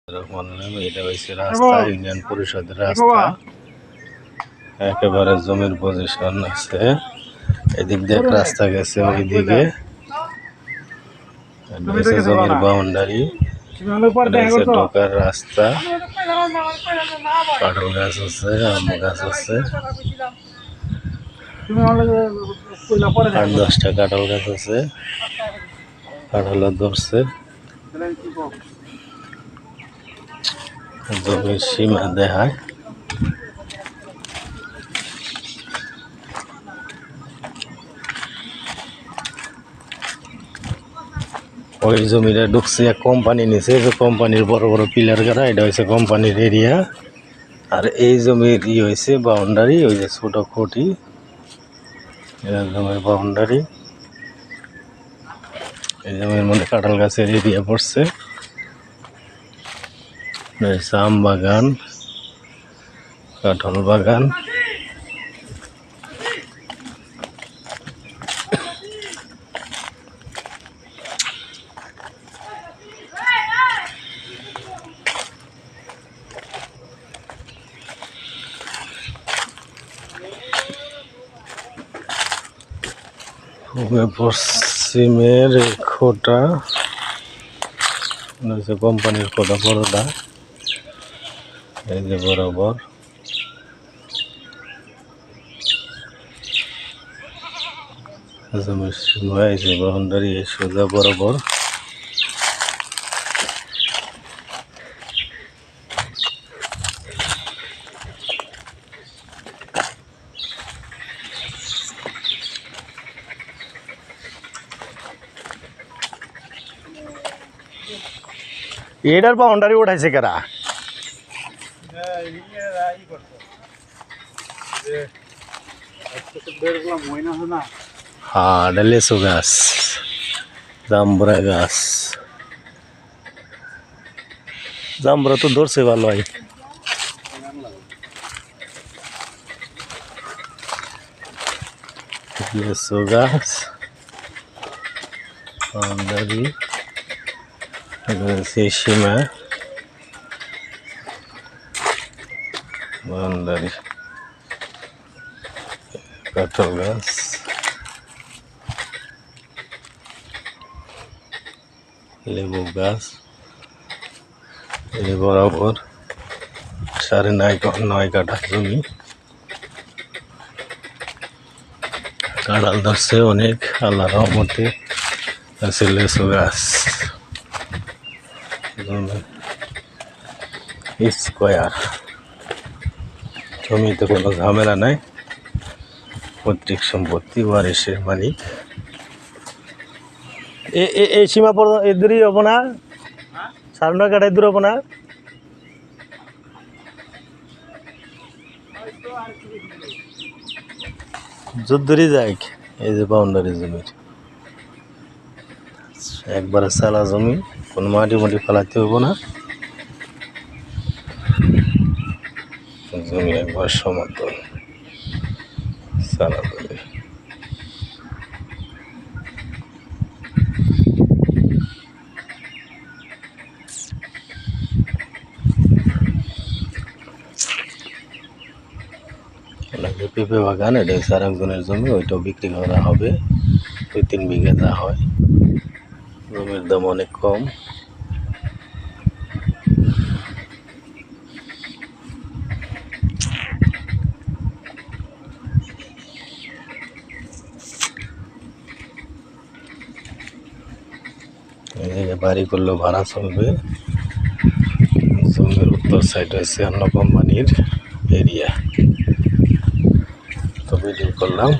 এটা হচ্ছে রাস্তা, ইউনিয়ন পরিষদের রাস্তা। একেবারে জমির পজিশন আছে, এদিক দিয়ে রাস্তা গেছে, ওইদিকে জমির বাউন্ডারি, ঢোকার রাস্তা। কাঁঠাল গাছ আছে, আম গাছ আছে, 8-10টা কাঁঠাল গাছ আছে। কাঁঠাল ধরছে, জমির সীমা দেখায়। ওই জমিটা ঢুকছে এক কোম্পানি নিচে, যে কোম্পানির বড় বড় পিলার গাড়া, এটা হচ্ছে কোম্পানির এরিয়া। আর এই জমির হয়েছে বাউন্ডারি, ওই যে ছোট খুঁটি, এটা জমির বাউন্ডারি। এই জমির মধ্যে কাঁঠাল গাছের এরিয়া পড়ছে, আম বাগান, কাঁঠাল বাগান। পশ্চিমের খোটা কোম্পানির খোটা বড়টা, এই যে বরাবর জমির সীমা, এই যে বাউন্ডারি সোজা বরাবর। এটার বাউন্ডারি উঠাইছে কারা? হ্যাঁ, এটা লেচু গাছ, জাম্বুরা গাছ। জাম্বুরা তো ধরছে ভালো হয়। লেচু গাছ, বাউন্ডারি, সীমা, বাউন্ডারি, কাঁঠাল গাছ, লেবু গাছ। এই বরাবর 9.5 কাঠা জমি, কাঁঠাল ধরছে অনেক, আল্লাহর রহমতে। আছে লেচু গাছ, স্কোয়ার জমিতে কোনো ঝামেলা নাই, পৈতৃক সম্পত্তি, ওয়ারিশের মালিক। এই সীমা পর্যন্ত এদূরই হবো না, 9.5 কাঠা এদূর হবো না। যদ্দূরই যাই, এই যে বাউন্ডারি জমির একবারে সালা জমি, কোনো মাটি মাটি ফেলাতে হবো না, জমি একবার সমতল সালা জমি। পেঁপে বাগান, এটা হচ্ছে আরেকজনের জমি, ওইটাও বিক্রি করা হবে। 2-3 বিঘা যা হয়, জমির দাম অনেক কম। এই জায়গায় বাড়ি করলেও ভাড়া চলবে। জমির উত্তর সাইড হচ্ছে অন্য কোম্পানির এরিয়া। তো ভিডিও করলাম।